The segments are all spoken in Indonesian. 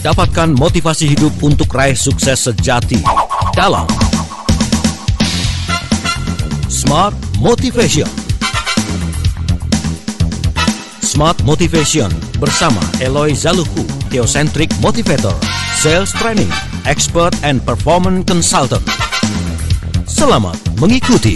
Dapatkan motivasi hidup untuk raih sukses sejati dalam Smart Motivation. Smart Motivation bersama Eloy Zaluhu, Theocentric Motivator, Sales Training, Expert and Performance Consultant. Selamat mengikuti.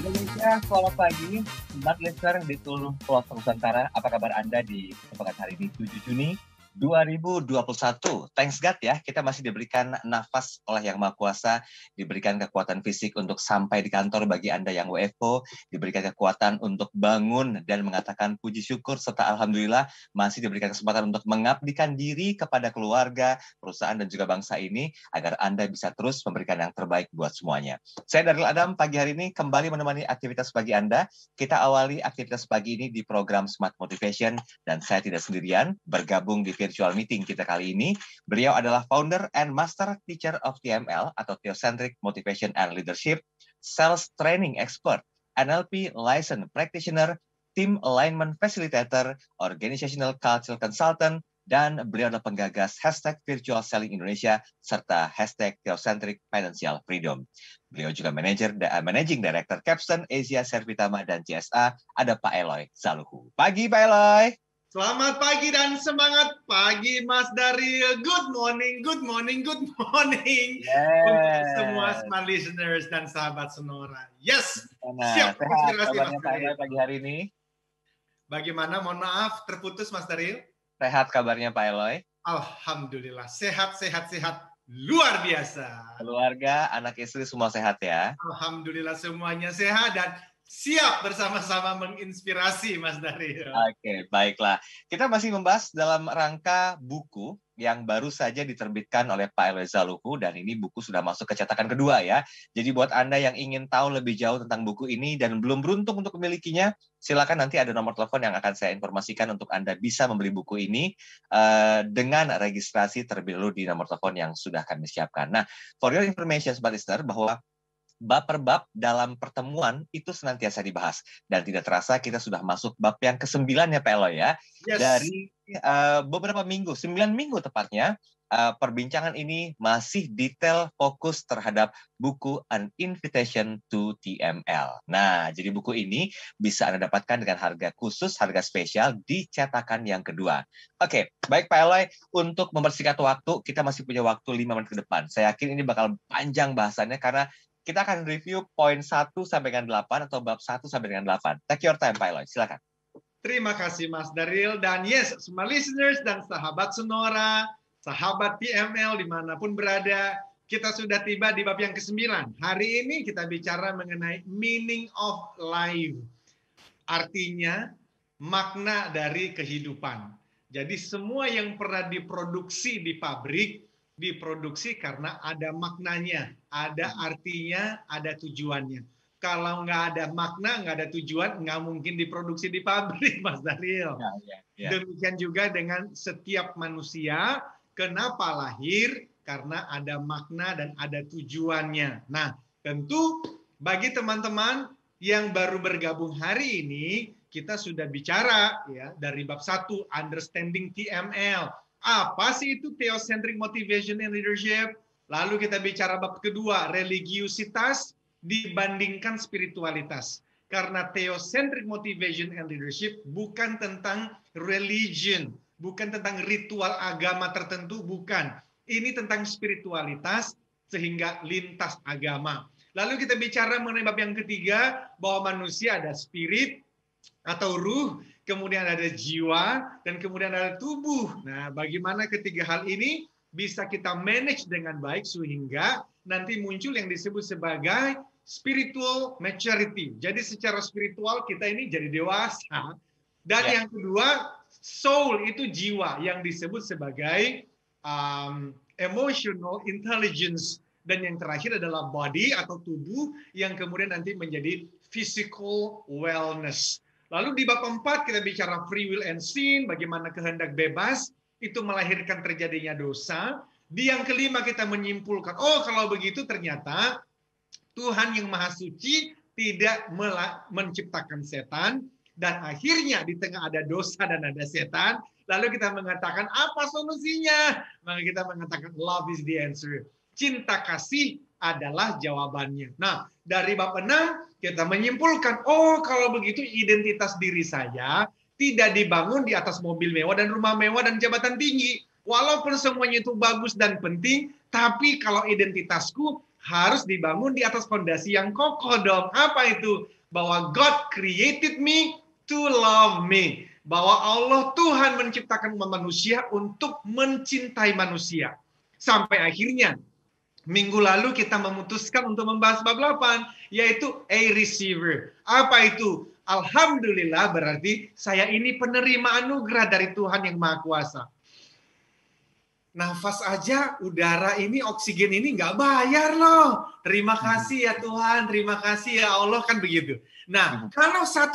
Indonesia, selamat pagi. Smart Listener di seluruh pelosok Nusantara. Apa kabar Anda di kesempatan hari ini 7 Juni 2021. Thanks God ya, kita masih diberikan nafas oleh Yang Maha Kuasa, diberikan kekuatan fisik untuk sampai di kantor bagi Anda yang WFO, diberikan kekuatan untuk bangun dan mengatakan puji syukur, serta alhamdulillah masih diberikan kesempatan untuk mengabdikan diri kepada keluarga, perusahaan dan juga bangsa ini, agar Anda bisa terus memberikan yang terbaik buat semuanya. Saya Daryl Adam, pagi hari ini kembali menemani aktivitas pagi Anda. Kita awali aktivitas pagi ini di program Smart Motivation, dan saya tidak sendirian, bergabung di virtual meeting kita kali ini. Beliau adalah founder and master teacher of TML atau Theocentric Motivation and Leadership, sales training expert, NLP licensed practitioner, team alignment facilitator, organizational culture consultant, dan beliau adalah penggagas hashtag Virtual Selling Indonesia serta hashtag Theocentric Financial Freedom. Beliau juga managing director Capstone Asia Servitama dan CSA. Ada Pak Eloy Zaluhu. Pagi Pak Eloy. Selamat pagi dan semangat pagi Mas Daryl. Good morning, good morning, good morning. Untuk semua smart listeners dan sahabat Sonora. Yes, siap. Sehat kabarnya Pak Eloy pagi hari ini? Bagaimana? Mohon maaf, terputus Mas Daryl. Sehat kabarnya Pak Eloy? Alhamdulillah, sehat. Luar biasa. Keluarga, anak istri semua sehat ya? Alhamdulillah semuanya sehat dan siap bersama-sama menginspirasi Mas Daryl. Oke, baiklah. Kita masih membahas dalam rangka buku yang baru saja diterbitkan oleh Pak Eloy Zaluhu, dan ini buku sudah masuk ke cetakan kedua ya. Jadi buat Anda yang ingin tahu lebih jauh tentang buku ini dan belum beruntung untuk memilikinya, silakan nanti ada nomor telepon yang akan saya informasikan untuk Anda bisa membeli buku ini dengan registrasi terlebih dahulu di nomor telepon yang sudah kami siapkan. Nah, for your information, Sobat Listener, bahwa bab per bab dalam pertemuan itu senantiasa dibahas. Dan tidak terasa kita sudah masuk bab yang ke-9 ya Pak Eloy ya. Yes. Dari beberapa minggu, 9 minggu tepatnya, perbincangan ini masih detail fokus terhadap buku An Invitation to TML. Nah, jadi buku ini bisa Anda dapatkan dengan harga khusus, harga spesial di cetakan yang kedua. Oke, baik Pak Eloy, untuk mempersingkat waktu, kita masih punya waktu 5 menit ke depan. Saya yakin ini bakal panjang bahasannya karena kita akan review poin 1 sampai dengan 8 atau bab 1 sampai dengan 8. Take your time, Pak Eloy. Silakan. Terima kasih Mas Daryl. Dan yes, semua listeners dan sahabat Sonora, sahabat TML dimanapun berada, kita sudah tiba di bab yang ke-9. Hari ini kita bicara mengenai meaning of life. Artinya, makna dari kehidupan. Jadi semua yang pernah diproduksi di pabrik, diproduksi karena ada maknanya, ada artinya, ada tujuannya. Kalau nggak ada makna, nggak ada tujuan, nggak mungkin diproduksi di pabrik, Mas Daryl. Ya. Demikian juga dengan setiap manusia, kenapa lahir? Karena ada makna dan ada tujuannya. Nah, tentu bagi teman-teman yang baru bergabung hari ini, kita sudah bicara ya dari bab 1, Understanding TML. Apa sih itu Theocentric Motivation and Leadership? Lalu kita bicara bab kedua, religiusitas dibandingkan spiritualitas. Karena Theocentric Motivation and Leadership bukan tentang religion, bukan tentang ritual agama tertentu, bukan. Ini tentang spiritualitas sehingga lintas agama. Lalu kita bicara mengenai bab yang ketiga, bahwa manusia ada spirit atau ruh, kemudian ada jiwa, dan kemudian ada tubuh. Nah, bagaimana ketiga hal ini bisa kita manage dengan baik sehingga nanti muncul yang disebut sebagai spiritual maturity. Jadi secara spiritual kita ini jadi dewasa. Dan yang kedua, soul itu jiwa yang disebut sebagai emotional intelligence. Dan yang terakhir adalah body atau tubuh yang kemudian nanti menjadi physical wellness. Lalu di bab 4 kita bicara free will and sin, bagaimana kehendak bebas itu melahirkan terjadinya dosa. Di yang kelima kita menyimpulkan, oh kalau begitu ternyata Tuhan yang Maha Suci tidak menciptakan setan. dan akhirnya di tengah ada dosa dan ada setan, lalu kita mengatakan apa solusinya? Maka kita mengatakan love is the answer. Cinta kasih adalah jawabannya. Nah, dari bab 6 kita menyimpulkan, oh kalau begitu identitas diri saya tidak dibangun di atas mobil mewah dan rumah mewah dan jabatan tinggi. Walaupun semuanya itu bagus dan penting, tapi kalau identitasku harus dibangun di atas fondasi yang kokoh dong. Apa itu? Bahwa God created me to love me. Bahwa Allah Tuhan menciptakan manusia untuk mencintai manusia. Sampai akhirnya minggu lalu kita memutuskan untuk membahas bab 8, yaitu a receiver. Apa itu? Alhamdulillah berarti saya ini penerima anugerah dari Tuhan yang Maha Kuasa. Nafas aja, udara ini, oksigen ini nggak bayar loh. Terima kasih ya Tuhan, terima kasih ya Allah, kan begitu. Nah, kalau 1-8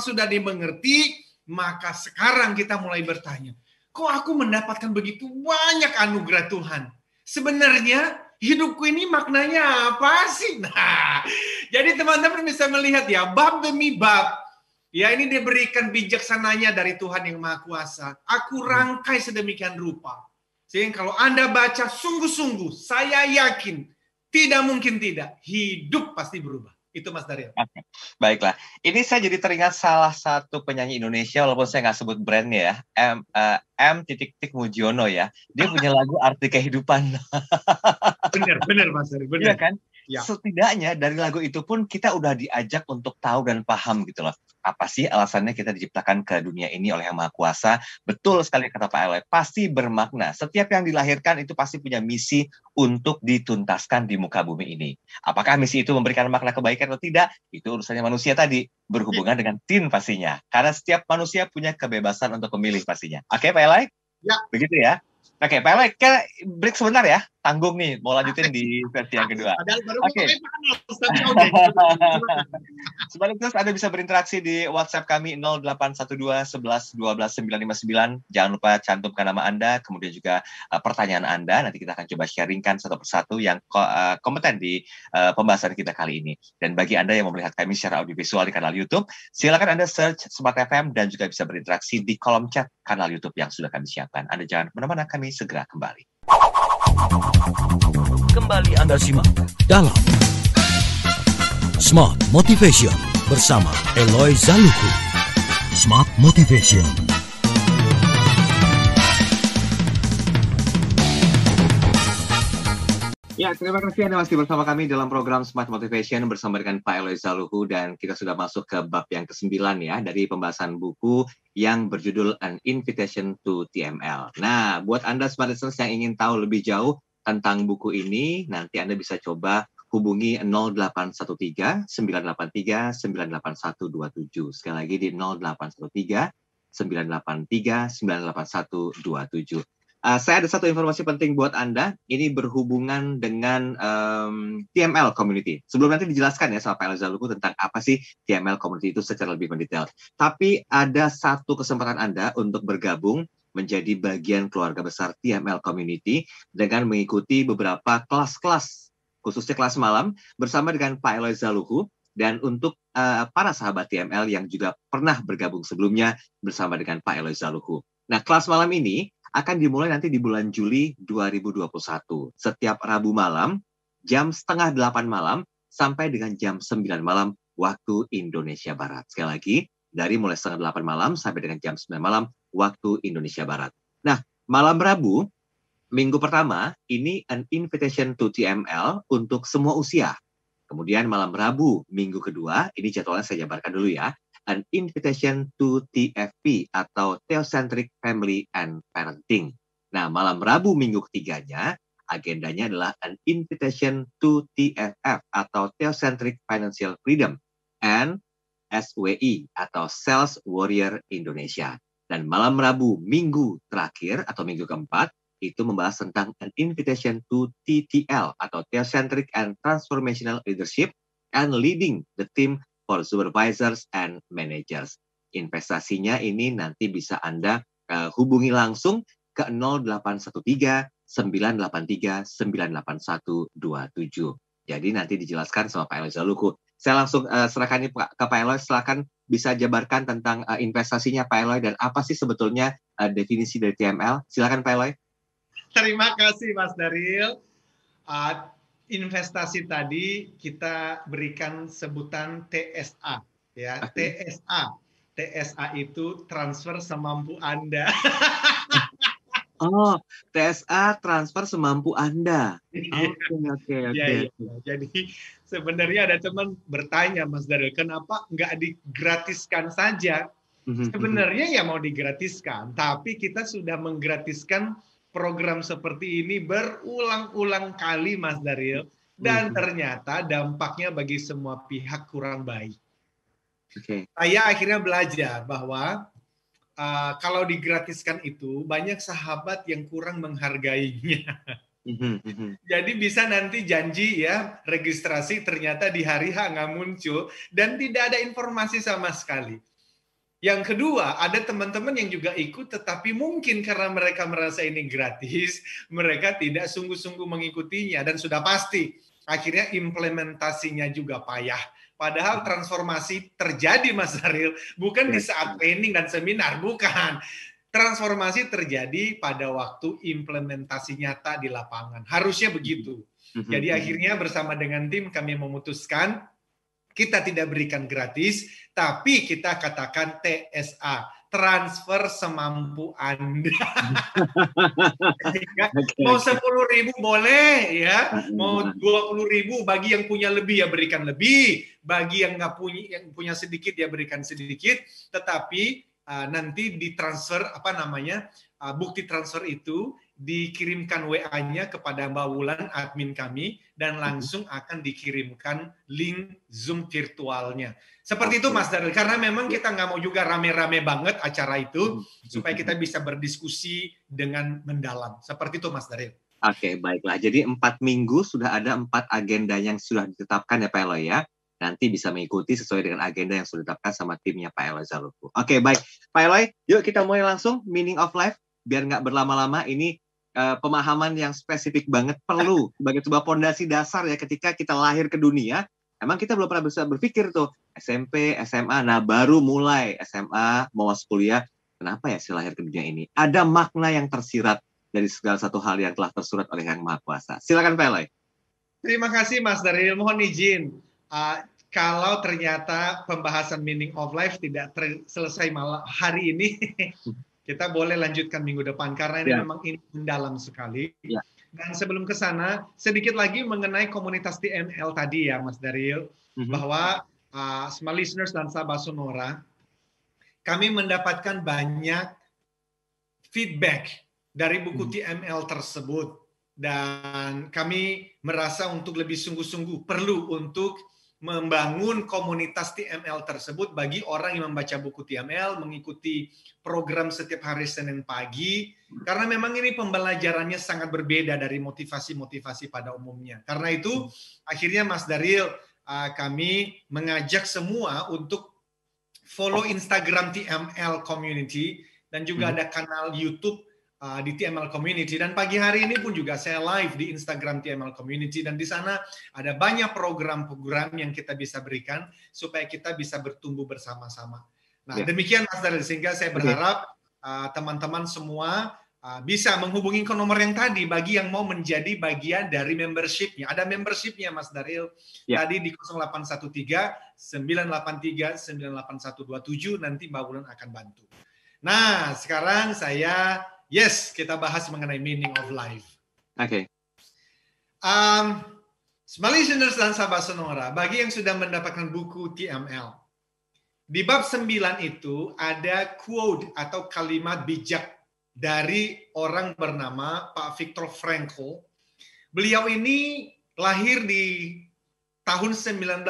sudah dimengerti, maka sekarang kita mulai bertanya, kok aku mendapatkan begitu banyak anugerah Tuhan? Sebenarnya hidupku ini maknanya apa sih? Nah, jadi teman-teman bisa melihat ya, bab demi bab. Ya, ini diberikan bijaksananya dari Tuhan yang Maha Kuasa. Aku rangkai sedemikian rupa. Sehingga kalau Anda baca sungguh-sungguh, saya yakin, tidak mungkin tidak, hidup pasti berubah. Itu Mas Daryl. Oke. Baiklah, ini saya jadi teringat salah satu penyanyi Indonesia, walaupun saya nggak sebut brandnya ya, M. Mujiono ya. Dia punya lagu Arti Kehidupan. Benar Mas Daryl, benar. Iya kan? Ya. Setidaknya dari lagu itu pun kita udah diajak untuk tahu dan paham gitu loh. Apa sih alasannya kita diciptakan ke dunia ini oleh Yang Maha Kuasa? Betul sekali kata Pak Eloy, pasti bermakna. Setiap yang dilahirkan itu pasti punya misi untuk dituntaskan di muka bumi ini. Apakah misi itu memberikan makna kebaikan atau tidak? Itu urusannya manusia tadi, berhubungan dengan tin pastinya. Karena setiap manusia punya kebebasan untuk memilih pastinya. Oke Pak Eloy? Ya. Begitu ya? Oke, Pak Eloy, kita break sebentar ya. Tanggung nih, mau lanjutin di versi yang kedua. Oke. Sebaliknya Anda bisa berinteraksi di WhatsApp kami 0812 11 12 959. Jangan lupa cantumkan nama Anda, kemudian juga pertanyaan Anda. Nanti kita akan coba sharingkan satu persatu yang kompeten di pembahasan kita kali ini. Dan bagi Anda yang mau melihat kami secara audiovisual di kanal YouTube, silakan Anda search Smart FM dan juga bisa berinteraksi di kolom chat kanal YouTube yang sudah kami siapkan. Anda jangan kemana-mana, kami segera kembali. Kembali Anda simak dalam Smart Motivation bersama Eloy Zaluku. Smart Motivation. Ya, terima kasih Anda masih bersama kami dalam program Smart Motivation bersama dengan Pak Eloy Zaluhu, dan kita sudah masuk ke bab yang ke-9 ya dari pembahasan buku yang berjudul An Invitation to TML. Nah, buat Anda Smart Listeners yang ingin tahu lebih jauh tentang buku ini, nanti Anda bisa coba hubungi 0813 983 98127. Sekali lagi di 0813 983 98127. Saya ada satu informasi penting buat Anda. Ini berhubungan dengan TML Community. Sebelum nanti dijelaskan ya sama Pak Eloy Zaluku tentang apa sih TML Community itu secara lebih mendetail. Tapi ada satu kesempatan Anda untuk bergabung menjadi bagian keluarga besar TML Community dengan mengikuti beberapa kelas-kelas, khususnya kelas malam, bersama dengan Pak Eloy Zaluku. Dan untuk para sahabat TML yang juga pernah bergabung sebelumnya bersama dengan Pak Eloy Zaluku. Nah, kelas malam ini akan dimulai nanti di bulan Juli 2021. Setiap Rabu malam, jam 7:30 malam, sampai dengan jam 9 malam, waktu Indonesia Barat. Sekali lagi, dari mulai 7:30 malam sampai dengan jam 9 malam, waktu Indonesia Barat. Nah, malam Rabu, minggu pertama, ini An Invitation to TML untuk semua usia. Kemudian malam Rabu, minggu kedua, ini jadwalnya saya jabarkan dulu ya. An Invitation to TFP atau Theocentric Family and Parenting. Nah, malam Rabu minggu ketiganya, agendanya adalah An Invitation to TFF atau Theocentric Financial Freedom and SWI atau Sales Warrior Indonesia. Dan malam Rabu minggu terakhir atau minggu keempat, itu membahas tentang An Invitation to TTL atau Theocentric and Transformational Leadership and Leading the Team for Supervisors and Managers. Investasinya ini nanti bisa Anda hubungi langsung ke 0813 983 98127. Jadi nanti dijelaskan sama Pak Eloy Zaluku. Saya langsung serahkan ini ke Pak Eloy. Silakan bisa jabarkan tentang investasinya Pak Eloy dan apa sih sebetulnya definisi dari TML. Silakan Pak Eloy. Terima kasih Mas Daril. Investasi tadi kita berikan sebutan TSA, ya. Okay. TSA itu transfer semampu Anda. Oh, TSA transfer semampu Anda. Oke. Iya. Jadi sebenarnya ada teman bertanya Mas Daril, kenapa nggak digratiskan saja? Sebenarnya ya mau digratiskan, tapi kita sudah menggratiskan program seperti ini berulang-ulang kali, Mas Daril, dan ternyata dampaknya bagi semua pihak kurang baik. Saya akhirnya belajar bahwa kalau digratiskan itu banyak sahabat yang kurang menghargainya. Jadi bisa nanti janji ya registrasi, ternyata di hari H nggak muncul dan tidak ada informasi sama sekali. Yang kedua, ada teman-teman yang juga ikut, tetapi mungkin karena mereka merasa ini gratis, mereka tidak sungguh-sungguh mengikutinya, dan sudah pasti akhirnya implementasinya juga payah. Padahal transformasi terjadi, Mas Zaril, bukan di saat training dan seminar, bukan. Transformasi terjadi pada waktu implementasi nyata di lapangan. Harusnya begitu. Jadi akhirnya bersama dengan tim kami memutuskan kita tidak berikan gratis, tapi kita katakan TSA, transfer semampu Anda. Mau 10.000 boleh ya, mau 20.000 bagi yang punya lebih ya berikan lebih, bagi yang nggak punya, yang punya sedikit ya berikan sedikit, tetapi nanti ditransfer bukti transfer itu dikirimkan WA-nya kepada Mbak Wulan, admin kami, dan langsung akan dikirimkan link Zoom virtualnya. Seperti itu Mas Daril, karena memang kita nggak mau juga rame-rame banget acara itu, supaya kita bisa berdiskusi dengan mendalam. Seperti itu Mas Daril. Oke, baiklah. Jadi 4 minggu sudah ada 4 agenda yang sudah ditetapkan ya Pak Eloy ya. Nanti bisa mengikuti sesuai dengan agenda yang sudah ditetapkan sama timnya Pak Eloy Zaluku. Oke, baik. Pak Eloy, yuk kita mulai langsung meaning of life. Biar nggak berlama-lama, ini pemahaman yang spesifik banget perlu sebagai sebuah pondasi dasar ya ketika kita lahir ke dunia. Emang kita belum pernah bisa berpikir tuh SMP, SMA, nah baru mulai SMA, mau masuk kuliah. Kenapa ya saya lahir ke dunia ini? Ada makna yang tersirat dari segala satu hal yang telah tersurat oleh Yang Maha Kuasa. Silakan Pak Eloy. Terima kasih Mas Daril. Mohon izin, kalau ternyata pembahasan meaning of life tidak selesai malam hari ini, kita boleh lanjutkan minggu depan karena ini memang ini mendalam sekali. Dan sebelum ke sana, sedikit lagi mengenai komunitas TML tadi ya Mas Daril, bahwa semua listeners dan sahabat Sonora, kami mendapatkan banyak feedback dari buku TML tersebut, dan kami merasa untuk lebih sungguh-sungguh perlu untuk membangun komunitas TML tersebut bagi orang yang membaca buku TML, mengikuti program setiap hari Senin pagi, karena memang ini pembelajarannya sangat berbeda dari motivasi-motivasi pada umumnya. Karena itu, akhirnya Mas Daril, kami mengajak semua untuk follow Instagram TML Community, dan juga ada kanal YouTube di TML Community, dan pagi hari ini pun juga saya live di Instagram TML Community, dan di sana ada banyak program-program yang kita bisa berikan supaya kita bisa bertumbuh bersama-sama. Nah, demikian Mas Daril, sehingga saya berharap teman-teman semua bisa menghubungi ke nomor yang tadi bagi yang mau menjadi bagian dari membership-nya. Ada membership-nya Mas Daril, tadi di 0813 983 98127, nanti Mbak Wulan akan bantu. Nah, sekarang kita bahas mengenai meaning of life. Oke. Small listeners dan sahabat Sonora, bagi yang sudah mendapatkan buku TML, di bab 9 itu ada quote atau kalimat bijak dari orang bernama Pak Viktor Frankl. Beliau ini lahir di tahun 1905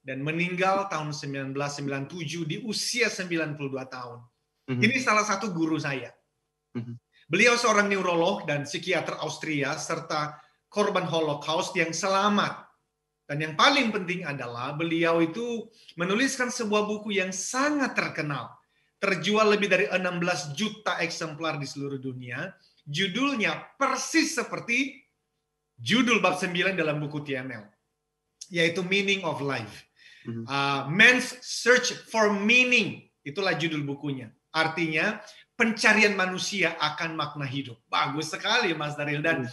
dan meninggal tahun 1997 di usia 92 tahun. Ini salah satu guru saya. Beliau seorang neurolog dan psikiater Austria serta korban Holocaust yang selamat. Dan yang paling penting adalah beliau itu menuliskan sebuah buku yang sangat terkenal. Terjual lebih dari 16 juta eksemplar di seluruh dunia. Judulnya persis seperti judul bab 9 dalam buku TML. yaitu Meaning of Life. Mhm. Man's Search for Meaning, itulah judul bukunya. Artinya pencarian manusia akan makna hidup. Bagus sekali Mas Daryl. Dan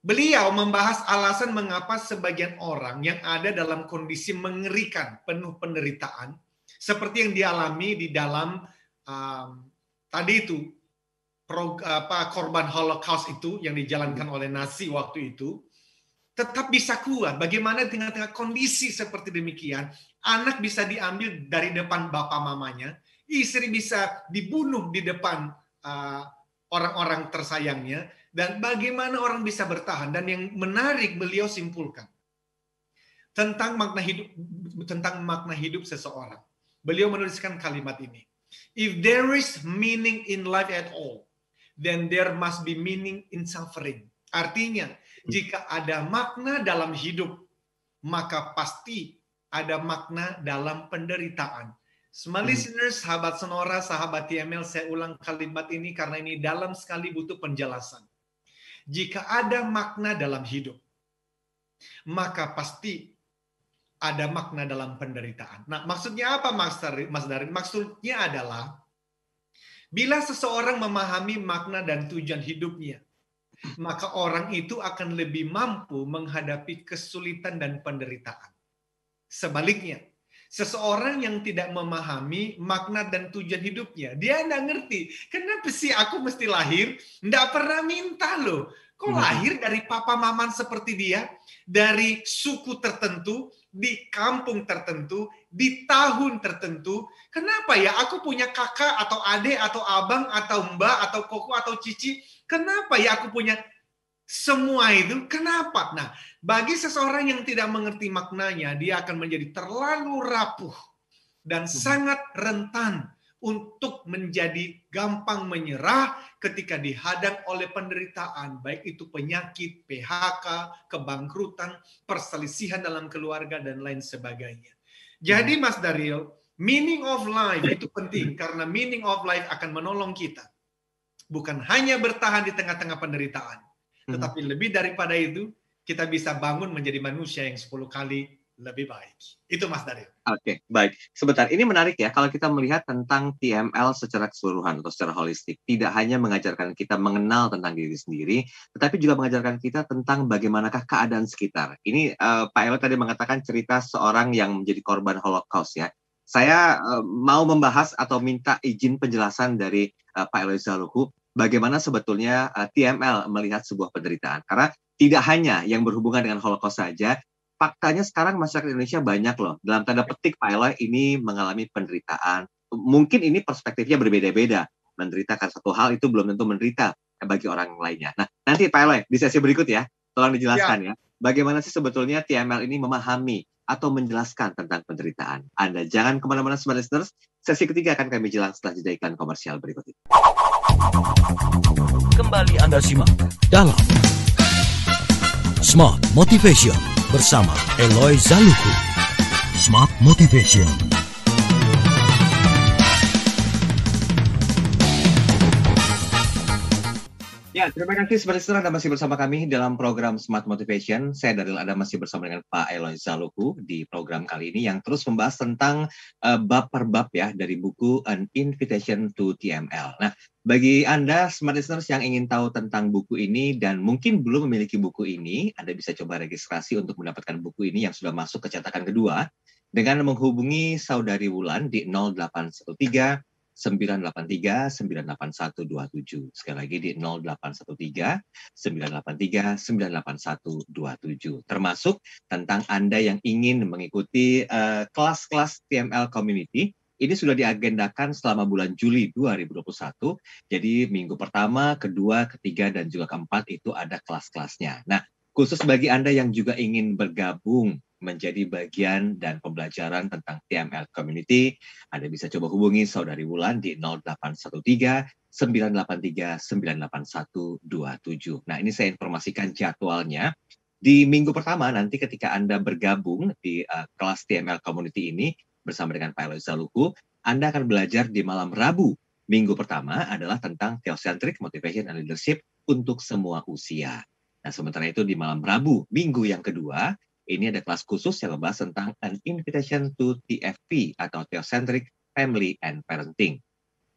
beliau membahas alasan mengapa sebagian orang yang ada dalam kondisi mengerikan, penuh penderitaan, seperti yang dialami di dalam tadi itu korban Holocaust itu yang dijalankan oleh Nazi waktu itu, tetap bisa kuat. Bagaimana di tengah-tengah kondisi seperti demikian, anak bisa diambil dari depan bapak mamanya, istri bisa dibunuh di depan orang-orang tersayangnya, dan bagaimana orang bisa bertahan. Dan yang menarik beliau simpulkan tentang makna hidup seseorang. Beliau menuliskan kalimat ini. If there is meaning in life at all, then there must be meaning in suffering. Artinya, jika ada makna dalam hidup, maka pasti ada makna dalam penderitaan. Small listeners, sahabat Sonora, sahabat TML, saya ulang kalimat ini karena ini dalam sekali butuh penjelasan. Jika ada makna dalam hidup, maka pasti ada makna dalam penderitaan. Nah, maksudnya apa Mas Darin? Maksudnya adalah bila seseorang memahami makna dan tujuan hidupnya, maka orang itu akan lebih mampu menghadapi kesulitan dan penderitaan. Sebaliknya, seseorang yang tidak memahami makna dan tujuan hidupnya, dia nggak ngerti. Kenapa sih aku mesti lahir? Nggak pernah minta loh. Kok lahir dari papa maman seperti dia? Dari suku tertentu, di kampung tertentu, di tahun tertentu. Kenapa ya aku punya kakak atau adik atau abang atau mbak atau koko atau cici? Kenapa ya aku punya semua itu? Kenapa? Nah, bagi seseorang yang tidak mengerti maknanya, dia akan menjadi terlalu rapuh dan sangat rentan untuk menjadi gampang menyerah ketika dihadang oleh penderitaan, baik itu penyakit, PHK, kebangkrutan, perselisihan dalam keluarga, dan lain sebagainya. Jadi Mas Daryl, meaning of life itu penting karena meaning of life akan menolong kita. Bukan hanya bertahan di tengah-tengah penderitaan, tetapi lebih daripada itu, kita bisa bangun menjadi manusia yang 10 kali lebih baik. Itu Mas Daryl. Oke, baik. Sebentar, ini menarik ya kalau kita melihat tentang TML secara keseluruhan atau secara holistik. Tidak hanya mengajarkan kita mengenal tentang diri sendiri, tetapi juga mengajarkan kita tentang bagaimanakah keadaan sekitar. Ini Pak Elo tadi mengatakan cerita seorang yang menjadi korban Holocaust ya. Saya mau membahas atau minta izin penjelasan dari Pak Elo Zaluhu, bagaimana sebetulnya TML melihat sebuah penderitaan. Karena tidak hanya yang berhubungan dengan Holocaust saja, faktanya sekarang masyarakat Indonesia banyak loh, dalam tanda petik Pak Eloy ini mengalami penderitaan. Mungkin ini perspektifnya berbeda-beda. Menderita karena satu hal itu belum tentu menderita bagi orang lainnya. Nah, nanti Pak Eloy di sesi berikut ya, tolong dijelaskan ya. Bagaimana sih sebetulnya TML ini memahami atau menjelaskan tentang penderitaan. Anda jangan kemana-mana Smart Listeners, sesi ketiga akan kami jelaskan setelah jeda iklan komersial berikut ini. Kembali Anda simak dalam Smart Motivation bersama Eloy Zaluhu. Smart Motivation. Ya, terima kasih Smart Listener, Anda masih bersama kami dalam program Smart Motivation. Saya Daryl, Anda masih bersama dengan Pak Eloy Zaluhu di program kali ini yang terus membahas tentang bab per bab ya dari buku An Invitation to TML. Nah, bagi Anda Smart Listeners yang ingin tahu tentang buku ini dan mungkin belum memiliki buku ini, Anda bisa coba registrasi untuk mendapatkan buku ini yang sudah masuk ke cetakan kedua dengan menghubungi Saudari Wulan di 0813 983 98127. Sekali lagi di 0813 983 98127. Termasuk tentang Anda yang ingin mengikuti kelas-kelas TML Community. Ini sudah diagendakan selama bulan Juli 2021. Jadi minggu pertama, kedua, ketiga, dan juga keempat itu ada kelas-kelasnya. Nah, khusus bagi Anda yang juga ingin bergabung menjadi bagian dan pembelajaran tentang TML Community, Anda bisa coba hubungi Saudari Wulan di 0813 983 98127. Nah, ini saya informasikan jadwalnya. Di minggu pertama nanti ketika Anda bergabung di kelas TML Community ini bersama dengan Pak Eloy Zaluhu, Anda akan belajar di malam Rabu. Minggu pertama adalah tentang Theocentric Motivation and Leadership untuk semua usia. Nah, sementara itu di malam Rabu, minggu yang kedua, ini ada kelas khusus yang membahas tentang An Invitation to TFP atau Theocentric Family and Parenting.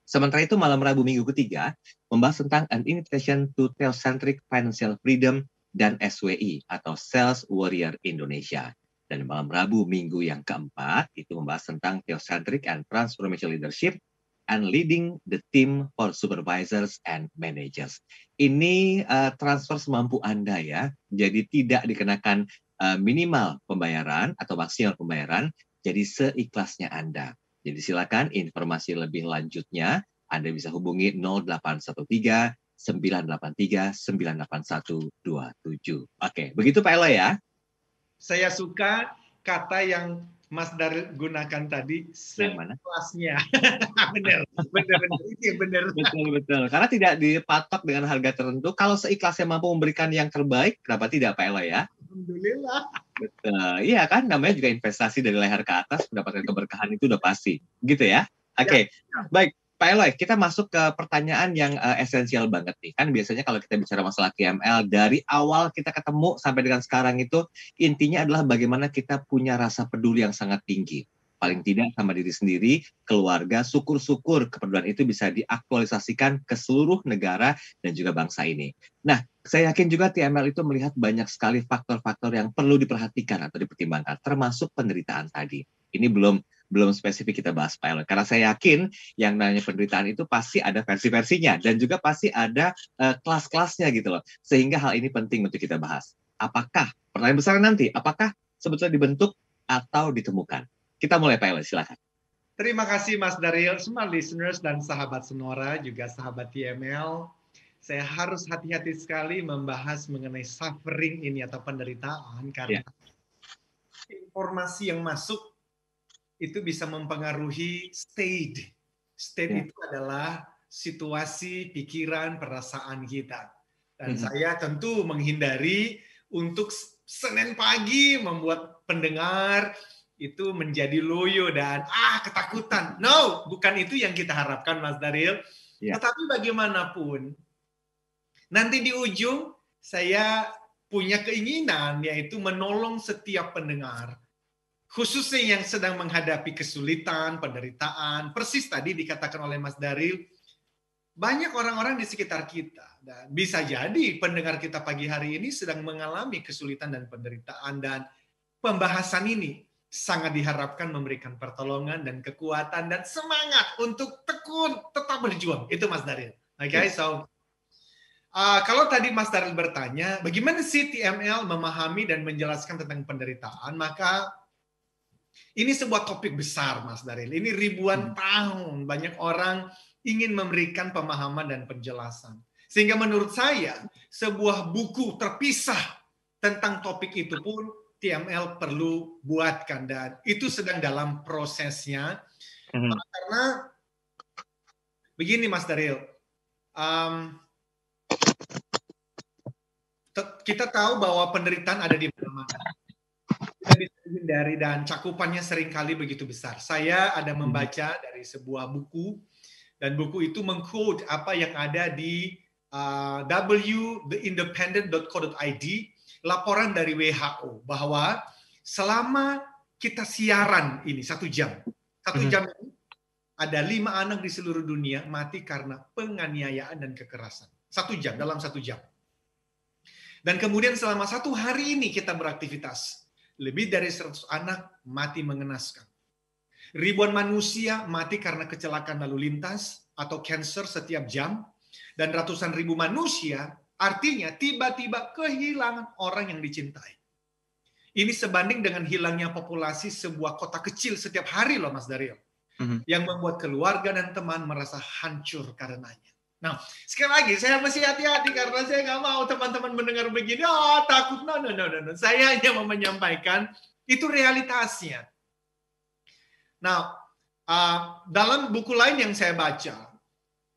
Sementara itu malam Rabu minggu ketiga membahas tentang An Invitation to Theocentric Financial Freedom dan SWI atau Sales Warrior Indonesia. Dan malam Rabu minggu yang keempat itu membahas tentang Theocentric and Transformational Leadership and Leading the Team for Supervisors and Managers. Ini transfer semampu Anda ya, jadi tidak dikenakan minimal pembayaran atau maksimal pembayaran, jadi seikhlasnya Anda. Jadi silakan informasi lebih lanjutnya Anda bisa hubungi 0813 983 98127. Oke, begitu Pak Elo ya. Saya suka kata yang Mas Daryl gunakan tadi, sekelasnya. Benar. Betul. Karena tidak dipatok dengan harga tertentu. Kalau seikhlasnya mampu memberikan yang terbaik, kenapa tidak Pak Elo ya? Alhamdulillah. Betul. Iya kan, namanya juga investasi dari leher ke atas, mendapatkan keberkahan itu udah pasti. Gitu ya? Oke. Baik. Pak Eloy, kita masuk ke pertanyaan yang esensial banget nih. Kan biasanya kalau kita bicara masalah TML, dari awal kita ketemu sampai dengan sekarang itu, intinya adalah bagaimana kita punya rasa peduli yang sangat tinggi. Paling tidak sama diri sendiri, keluarga, syukur-syukur kepedulian itu bisa diaktualisasikan ke seluruh negara dan juga bangsa ini. Nah, saya yakin juga TML itu melihat banyak sekali faktor-faktor yang perlu diperhatikan atau dipertimbangkan, termasuk penderitaan tadi. Ini belum spesifik kita bahas Pak Eloy, karena saya yakin yang namanya penderitaan itu pasti ada versi-versinya dan juga pasti ada kelas-kelasnya gitu loh. Sehingga hal ini penting untuk kita bahas. Apakah, pertanyaan besar nanti, apakah sebetulnya dibentuk atau ditemukan? Kita mulai Pak Eloy, silakan. Terima kasih Mas Daryl, semua listeners dan sahabat Sonora, juga sahabat TML. Saya harus hati-hati sekali membahas mengenai suffering ini atau penderitaan, karena informasi yang masuk itu bisa mempengaruhi state. State itu adalah situasi, pikiran, perasaan kita. Dan saya tentu menghindari untuk Senin pagi membuat pendengar itu menjadi loyo dan ketakutan. No, bukan itu yang kita harapkan Mas Daryl. Tetapi bagaimanapun, nanti di ujung saya punya keinginan yaitu menolong setiap pendengar. Khususnya yang sedang menghadapi kesulitan, penderitaan, persis tadi dikatakan oleh Mas Daryl, banyak orang-orang di sekitar kita. Dan bisa jadi pendengar kita pagi hari ini sedang mengalami kesulitan dan penderitaan, dan pembahasan ini sangat diharapkan memberikan pertolongan dan kekuatan dan semangat untuk tekun, tetap berjuang. Itu Mas Daryl. Okay, so kalau tadi Mas Daryl bertanya, bagaimana sih TML memahami dan menjelaskan tentang penderitaan, maka ini sebuah topik besar, Mas Daryl. Ini ribuan tahun banyak orang ingin memberikan pemahaman dan penjelasan. Sehingga menurut saya, sebuah buku terpisah tentang topik itu pun TML perlu buatkan. Dan itu sedang dalam prosesnya. Karena begini, Mas Daryl. Kita tahu bahwa penderitaan ada di mana-mana. Tidak bisa dihindari dan cakupannya seringkali begitu besar. Saya ada membaca dari sebuah buku, dan buku itu mengquote apa yang ada di theinDependent.co.id, laporan dari WHO, bahwa selama kita siaran ini 1 jam, 1 jam ini ada 5 anak di seluruh dunia mati karena penganiayaan dan kekerasan. 1 jam, dalam 1 jam. Dan kemudian selama 1 hari ini kita beraktivitas, lebih dari 100 anak mati mengenaskan. Ribuan manusia mati karena kecelakaan lalu lintas atau kanker setiap jam. Dan ratusan ribu manusia artinya tiba-tiba kehilangan orang yang dicintai. Ini sebanding dengan hilangnya populasi sebuah kota kecil setiap hari loh Mas Daryl. Yang membuat keluarga dan teman merasa hancur karenanya. Nah, sekali lagi saya masih hati-hati karena saya nggak mau teman-teman mendengar begini, takut. No. Saya hanya mau menyampaikan itu realitasnya. Nah, dalam buku lain yang saya baca,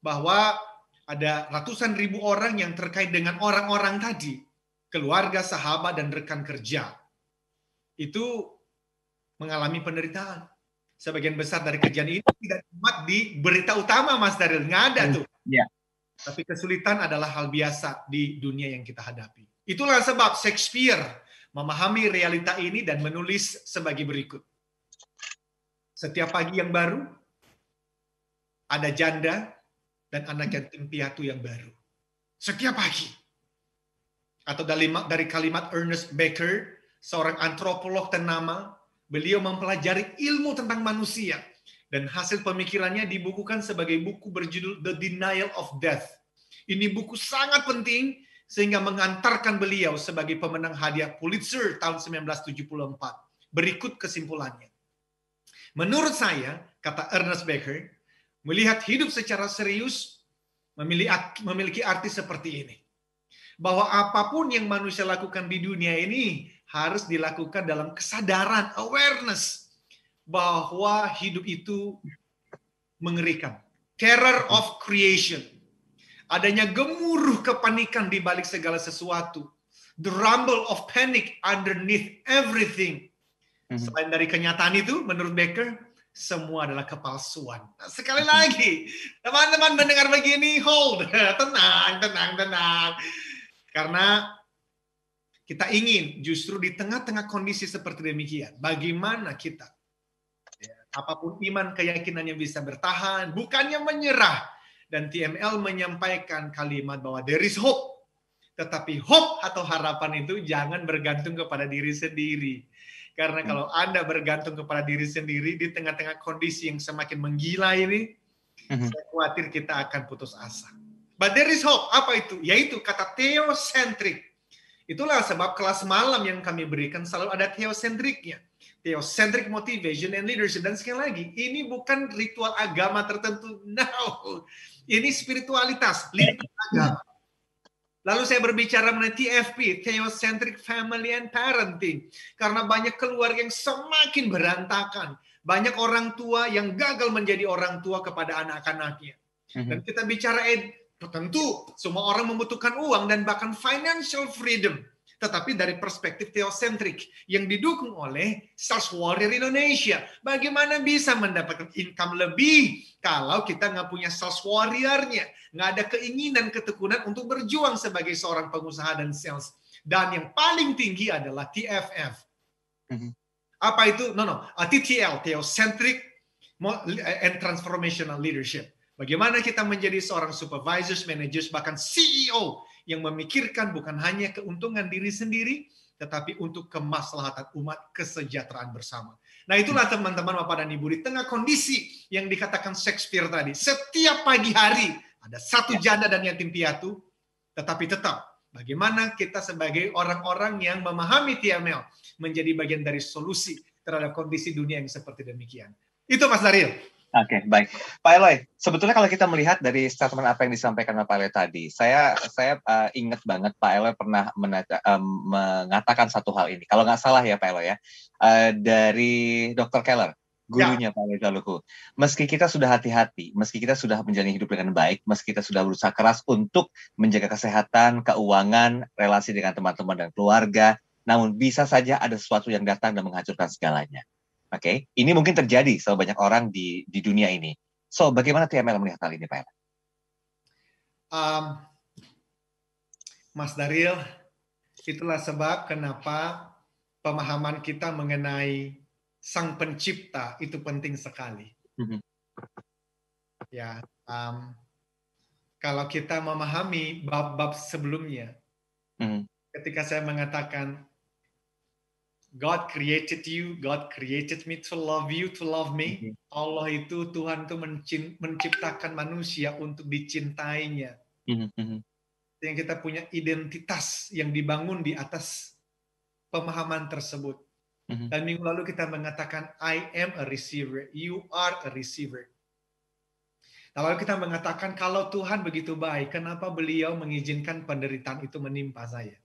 bahwa ada ratusan ribu orang yang terkait dengan orang-orang tadi, keluarga, sahabat, dan rekan kerja, itu mengalami penderitaan. Sebagian besar dari kejadian ini tidak muat di berita utama, Mas Daryl. Nggak ada tuh. Tapi kesulitan adalah hal biasa di dunia yang kita hadapi. Itulah sebab Shakespeare memahami realita ini dan menulis sebagai berikut. Setiap pagi yang baru, ada janda dan anak yatim piatu yang baru. Setiap pagi. Atau dari kalimat Ernest Becker, seorang antropolog ternama, beliau mempelajari ilmu tentang manusia. Dan hasil pemikirannya dibukukan sebagai buku berjudul The Denial of Death. Ini buku sangat penting sehingga mengantarkan beliau sebagai pemenang hadiah Pulitzer tahun 1974. Berikut kesimpulannya. Menurut saya, kata Ernest Becker, melihat hidup secara serius memiliki arti seperti ini. Bahwa apapun yang manusia lakukan di dunia ini harus dilakukan dalam kesadaran, awareness, bahwa hidup itu mengerikan. Terror of creation. Adanya gemuruh kepanikan di balik segala sesuatu. The rumble of panic underneath everything. Selain dari kenyataan itu, menurut Becker, semua adalah kepalsuan. Nah, sekali lagi, teman-teman mendengar begini, hold. Tenang. Karena kita ingin justru di tengah-tengah kondisi seperti demikian, bagaimana kita, apapun iman keyakinannya bisa bertahan, bukannya menyerah. Dan TML menyampaikan kalimat bahwa there is hope. Tetapi hope atau harapan itu jangan bergantung kepada diri sendiri. Karena kalau Anda bergantung kepada diri sendiri di tengah-tengah kondisi yang semakin menggila ini, saya khawatir kita akan putus asa. But there is hope. Apa itu? Yaitu kata theocentric. Itulah sebab kelas malam yang kami berikan selalu ada theocentricnya. Theocentric motivation and leadership. Dan sekali lagi, ini bukan ritual agama tertentu. No. Ini spiritualitas, lintas agama. Lalu saya berbicara mengenai TFP, Theocentric Family and Parenting. Karena banyak keluarga yang semakin berantakan. Banyak orang tua yang gagal menjadi orang tua kepada anak-anaknya. Dan kita bicara, tentu semua orang membutuhkan uang dan bahkan financial freedom. Tetapi dari perspektif theocentric yang didukung oleh Sales Warrior Indonesia. Bagaimana bisa mendapatkan income lebih kalau kita nggak punya Sales Warrior-nya? Nggak ada keinginan, ketekunan untuk berjuang sebagai seorang pengusaha dan sales. Dan yang paling tinggi adalah TFF. Apa itu? TTL, Theocentric and Transformational Leadership. Bagaimana kita menjadi seorang supervisors, managers, bahkan CEO yang memikirkan bukan hanya keuntungan diri sendiri, tetapi untuk kemaslahatan umat, kesejahteraan bersama. Nah itulah teman-teman Bapak dan Ibu, di tengah kondisi yang dikatakan Shakespeare tadi, setiap pagi hari ada satu janda dan yatim piatu, tetapi tetap bagaimana kita sebagai orang-orang yang memahami TML menjadi bagian dari solusi terhadap kondisi dunia yang seperti demikian. Itu Mas Daryl. Oke, baik. Pak Eloy, sebetulnya kalau kita melihat dari statement apa yang disampaikan Pak Eloy tadi, saya ingat banget Pak Eloy pernah mengatakan satu hal ini. Kalau nggak salah ya Pak Eloy ya, dari Dr. Keller, gurunya Pak Eloy Zaluhu. Meski kita sudah hati-hati, meski kita sudah menjalani hidup dengan baik, meski kita sudah berusaha keras untuk menjaga kesehatan, keuangan, relasi dengan teman-teman dan keluarga, namun bisa saja ada sesuatu yang datang dan menghancurkan segalanya. Oke, ini mungkin terjadi sama banyak orang di dunia ini. So, bagaimana TML melihat hal ini, Pak? Mas Daryl, itulah sebab kenapa pemahaman kita mengenai Sang Pencipta itu penting sekali. Ya, kalau kita memahami bab-bab sebelumnya, ketika saya mengatakan God created you, God created me to love you, to love me. Allah itu, Tuhan itu menciptakan manusia untuk dicintainya. Yang kita punya identitas yang dibangun di atas pemahaman tersebut. Dan minggu lalu kita mengatakan, I am a receiver, you are a receiver. Nah, lalu kita mengatakan, kalau Tuhan begitu baik, kenapa beliau mengizinkan penderitaan itu menimpa saya?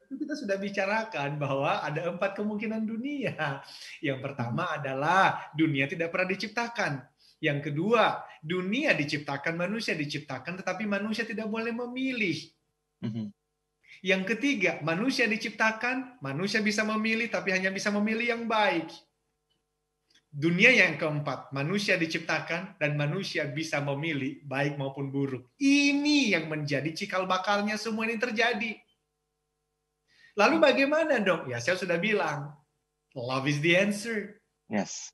Kita sudah bicarakan bahwa ada 4 kemungkinan dunia. Yang pertama adalah dunia tidak pernah diciptakan. Yang kedua, dunia diciptakan, manusia diciptakan, tetapi manusia tidak boleh memilih. Yang ketiga, manusia diciptakan, manusia bisa memilih, tapi hanya bisa memilih yang baik. Dunia yang keempat, manusia diciptakan dan manusia bisa memilih baik maupun buruk. Ini yang menjadi cikal bakalnya semua ini terjadi. Lalu bagaimana dong? Ya saya sudah bilang, love is the answer. Yes.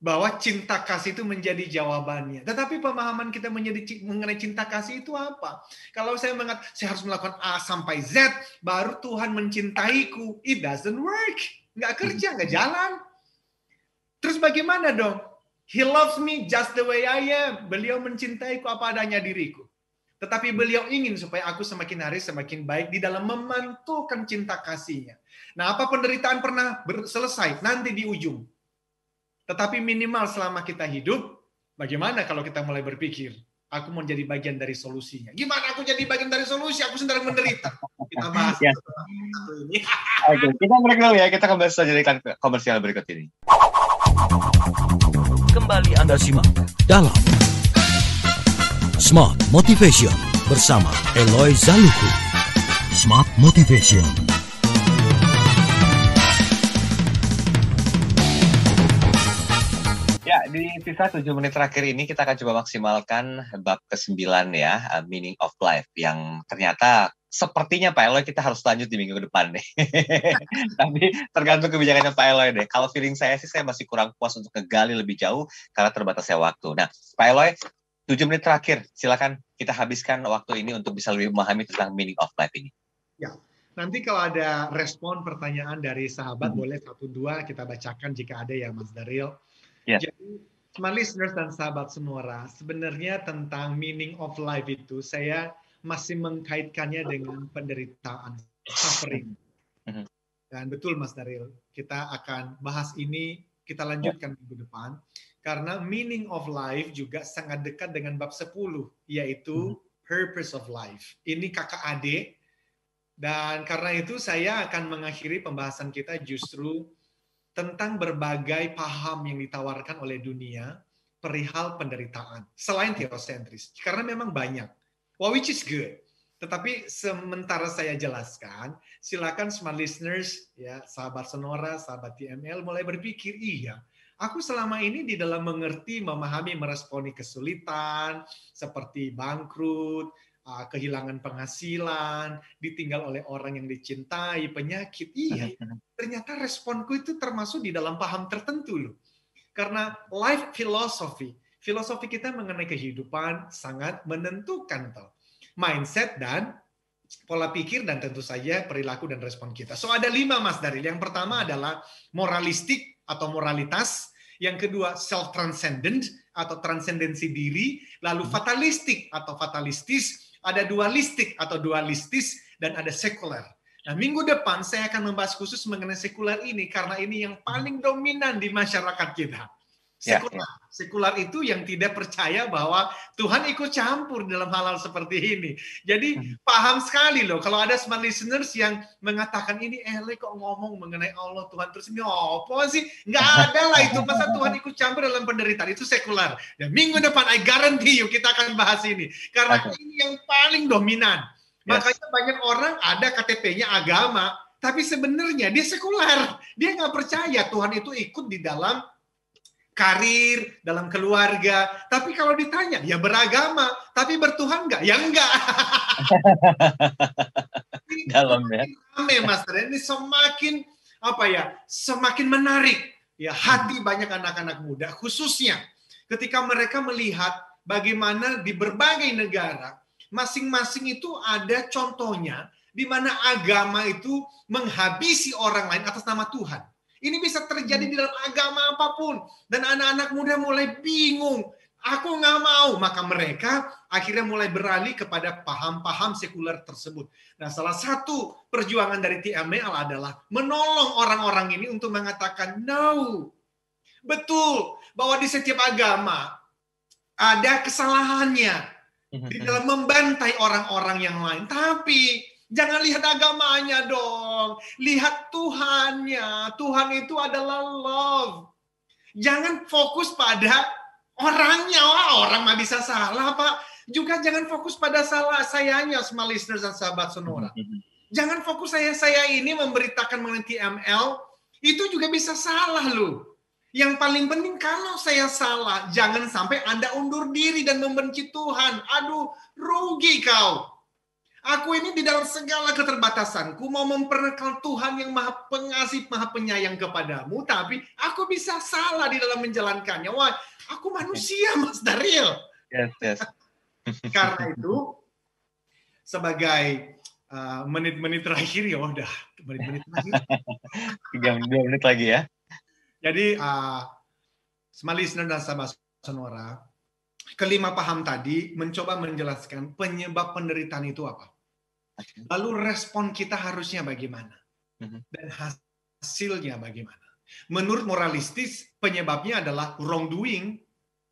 Bahwa cinta kasih itu menjadi jawabannya. Tetapi pemahaman kita mengenai cinta kasih itu apa? Kalau saya saya harus melakukan A sampai Z, baru Tuhan mencintaiku. It doesn't work. Nggak kerja, nggak jalan. Terus bagaimana dong? He loves me just the way I am. Beliau mencintaiku apa adanya diriku. Tetapi beliau ingin supaya aku semakin hari semakin baik di dalam memantulkan cinta kasihnya. Nah, apa penderitaan pernah selesai? Nanti di ujung. Tetapi minimal selama kita hidup, bagaimana kalau kita mulai berpikir, aku mau jadi bagian dari solusinya. Gimana aku jadi bagian dari solusi? Aku sedang menderita. Kita bahas Yes. satu ini. Oke, kita break dulu ya. Kita kembali saja iklan komersial berikut ini. Kembali Anda simak dalam Smart Motivation bersama Eloy Zaluku. Smart Motivation. Ya, di sisa 7 menit terakhir ini kita akan coba maksimalkan bab ke-9 ya, Meaning of Life, yang ternyata sepertinya Pak Eloy kita harus lanjut di minggu depan nih. Tapi tergantung kebijakannya Pak Eloy deh. Kalau feeling saya sih saya masih kurang puas untuk ngegali lebih jauh karena terbatasnya waktu. Nah, Pak Eloy, 7 menit terakhir, silakan kita habiskan waktu ini untuk bisa lebih memahami tentang Meaning of Life ini. Ya, nanti kalau ada respon pertanyaan dari sahabat, boleh 1-2 kita bacakan jika ada ya Mas Daryl. Yes. Jadi, my listeners dan sahabat Sonora, sebenarnya tentang meaning of life itu saya masih mengkaitkannya dengan penderitaan, suffering. Dan betul Mas Daryl, kita akan bahas ini, kita lanjutkan minggu depan. Karena meaning of life juga sangat dekat dengan bab 10, yaitu purpose of life. Ini kakak adik, dan karena itu saya akan mengakhiri pembahasan kita justru tentang berbagai paham yang ditawarkan oleh dunia perihal penderitaan selain teosentris, karena memang banyak, which is good. Tetapi sementara saya jelaskan, silakan smart listeners, ya sahabat Sonora, sahabat TML mulai berpikir, iya, aku selama ini di dalam mengerti, memahami, meresponi kesulitan seperti bangkrut, kehilangan penghasilan, ditinggal oleh orang yang dicintai, penyakit. Iya, ternyata responku itu termasuk di dalam paham tertentu loh. Karena life philosophy, filosofi kita mengenai kehidupan sangat menentukan toh. Mindset dan pola pikir dan tentu saja perilaku dan respon kita. So ada 5 Mas Daryl. Yang pertama adalah moralistik atau moralitas. Yang kedua self-transcendent atau transendensi diri. Lalu fatalistik atau fatalistis. Ada dualistik atau dualistis, dan ada sekuler. Nah, minggu depan saya akan membahas khusus mengenai sekuler ini, karena ini yang paling dominan di masyarakat kita. Sekuler. Sekuler itu yang tidak percaya bahwa Tuhan ikut campur dalam hal-hal seperti ini. Jadi paham sekali loh, kalau ada smart listeners yang mengatakan ini, kok ngomong mengenai Allah Tuhan terus ini apa sih? Nggak ada lah itu, masa Tuhan ikut campur dalam penderitaan, itu sekuler. Dan minggu depan, I guarantee you, kita akan bahas ini. Karena ini yang paling dominan. Makanya banyak orang ada KTP-nya agama, tapi sebenarnya dia sekuler. Dia nggak percaya Tuhan itu ikut di dalam karir, dalam keluarga. Tapi kalau ditanya, ya beragama. Tapi bertuhan nggak? Ya enggak. Dalam ya. Rame, Mas. Ini semakin, semakin menarik. Ya, hati banyak anak-anak muda, khususnya ketika mereka melihat bagaimana di berbagai negara, masing-masing itu ada contohnya, di mana agama itu menghabisi orang lain atas nama Tuhan. Ini bisa terjadi di dalam agama apapun. Dan anak-anak muda mulai bingung. Aku nggak mau. Maka mereka akhirnya mulai beralih kepada paham-paham sekuler tersebut. Nah, salah satu perjuangan dari TML adalah menolong orang-orang ini untuk mengatakan, no. Betul. Bahwa di setiap agama ada kesalahannya. Di dalam membantai orang-orang yang lain. Tapi jangan lihat agamanya dong. Lihat Tuhannya. Tuhan itu adalah love. Jangan fokus pada orangnya. Wah, orang mah bisa salah, Pak. Juga jangan fokus pada salah sayanya, smart listeners dan sahabat Sonora. Jangan fokus saya ini memberitakan mengenai TML. Itu juga bisa salah loh. Yang paling penting kalau saya salah, jangan sampai Anda undur diri dan membenci Tuhan. Aduh, rugi kau. Aku ini di dalam segala keterbatasanku mau memperkenalkan Tuhan yang maha pengasih, maha penyayang kepadamu, tapi aku bisa salah di dalam menjalankannya. Wah, aku manusia, Mas Daryl. Yes. Karena itu, sebagai menit-menit terakhir, ya udah, menit-menit terakhir. 2 menit lagi ya. Jadi, semua listener dan sahabat sonora, kelima paham tadi mencoba menjelaskan penyebab penderitaan itu apa. Lalu respon kita harusnya bagaimana? Dan hasilnya bagaimana? Menurut moralistis, penyebabnya adalah wrongdoing,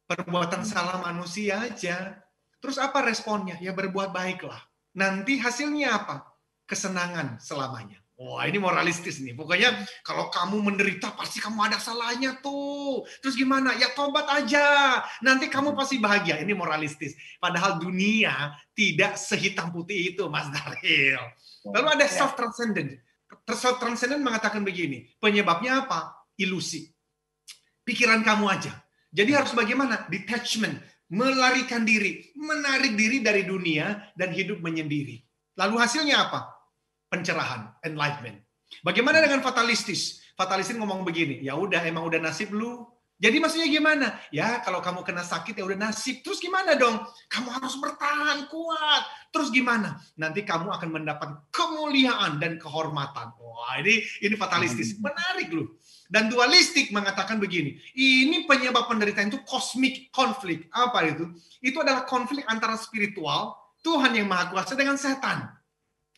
perbuatan salah manusia aja. Terus apa responnya? Ya berbuat baiklah. Nanti hasilnya apa? Kesenangan selamanya. Wah, ini moralistis nih. Pokoknya kalau kamu menderita pasti kamu ada salahnya tuh. Terus gimana? Ya tobat aja. Nanti kamu pasti bahagia. Ini moralistis. Padahal dunia tidak sehitam putih itu, Mas Daryl. Lalu ada self-transcendent. Self-transcendent mengatakan begini. Penyebabnya apa? Ilusi. Pikiran kamu aja. Jadi harus bagaimana? Detachment. Melarikan diri. Menarik diri dari dunia dan hidup menyendiri. Lalu hasilnya apa? Pencerahan, enlightenment. Bagaimana dengan fatalistis? Fatalistis ngomong begini, ya udah emang udah nasib lu. Jadi maksudnya gimana? Ya kalau kamu kena sakit ya udah nasib. Terus gimana dong? Kamu harus bertahan kuat. Terus gimana? Nanti kamu akan mendapat kemuliaan dan kehormatan. Wah, ini fatalistis. Menarik lu. Dan dualistik mengatakan begini, ini penyebab penderitaan itu cosmic conflict. Apa itu? Itu adalah konflik antara spiritual, Tuhan yang Maha Kuasa dengan setan.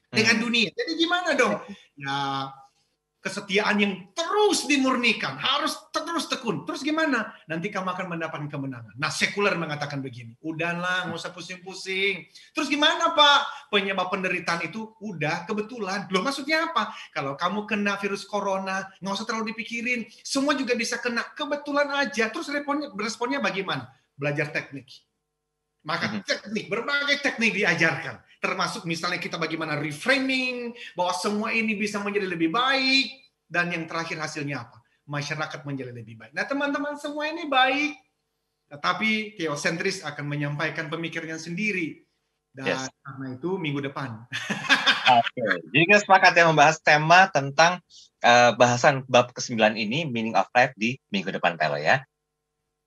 Dengan dunia. Jadi gimana dong? Ya, kesetiaan yang terus dimurnikan. Harus terus tekun. Terus gimana? Nanti kamu akan mendapatkan kemenangan. Nah, sekuler mengatakan begini. Udahlah, nggak usah pusing-pusing. Terus gimana, Pak? Penyebab penderitaan itu udah kebetulan. Loh, maksudnya apa? Kalau kamu kena virus corona, nggak usah terlalu dipikirin. Semua juga bisa kena. Kebetulan aja. Terus responnya bagaimana? Belajar teknik. Maka berbagai teknik diajarkan. Termasuk misalnya kita bagaimana reframing, bahwa semua ini bisa menjadi lebih baik, dan yang terakhir hasilnya apa? Masyarakat menjadi lebih baik. Nah teman-teman semua ini baik, tetapi teosentris akan menyampaikan pemikirannya sendiri. Dan karena itu minggu depan. Oke. Jadi kita sepakat ya membahas tema tentang bahasan bab ke-9 ini, Meaning of Life, di minggu depan, Pak Elo ya.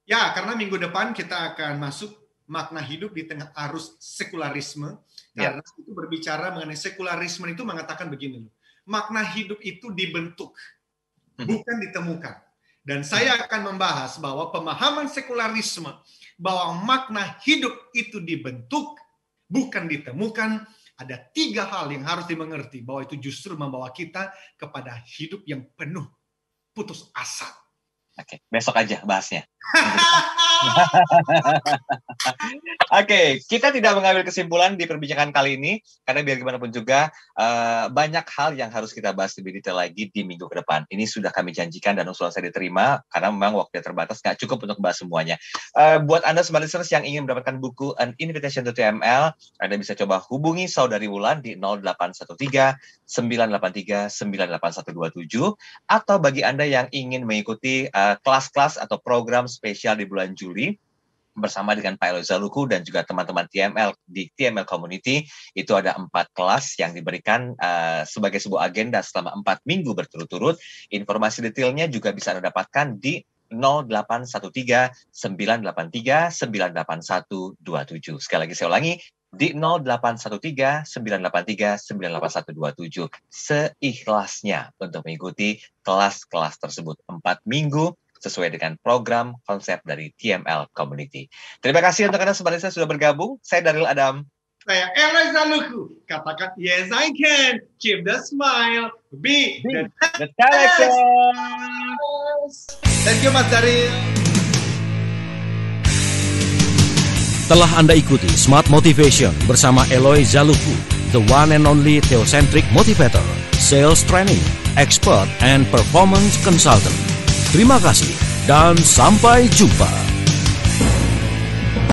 Ya, karena minggu depan kita akan masuk makna hidup di tengah arus sekularisme. Karena itu berbicara mengenai sekularisme itu mengatakan begini loh. Makna hidup itu dibentuk, bukan ditemukan. Dan saya akan membahas bahwa pemahaman sekularisme, bahwa makna hidup itu dibentuk, bukan ditemukan. Ada 3 hal yang harus dimengerti, bahwa itu justru membawa kita kepada hidup yang penuh putus asa. Oke, besok aja bahasnya. Oke, kita tidak mengambil kesimpulan di perbincangan kali ini, karena biar gimana pun juga banyak hal yang harus kita bahas lebih detail lagi di minggu ke depan. Ini sudah kami janjikan dan usulan saya diterima, karena memang waktunya terbatas, nggak cukup untuk bahas semuanya. Buat Anda semua listeners yang ingin mendapatkan buku An Invitation to TML, Anda bisa coba hubungi Saudari Wulan di 0813 983 98127, atau bagi Anda yang ingin mengikuti kelas-kelas atau program spesial di bulan Juli bersama dengan Pak Elo Zaluku dan juga teman-teman TML di TML Community, itu ada 4 kelas yang diberikan sebagai sebuah agenda selama 4 minggu berturut-turut. Informasi detailnya juga bisa Anda dapatkan di 0813 983 98127. Sekali lagi saya ulangi, di 0813 983 98127. Seikhlasnya untuk mengikuti kelas-kelas tersebut 4 minggu sesuai dengan program konsep dari TML Community. Terima kasih untuk Anda sebenarnya sudah bergabung. Saya Daryl Adam. Saya Elo Zaluku. Katakan, yes I can. Keep the smile. Be the character. Thank you Mas Daryl. Telah Anda ikuti Smart Motivation bersama Eloy Zaluku, the one and only theocentric motivator, sales training, expert, and performance consultant. Terima kasih dan sampai jumpa.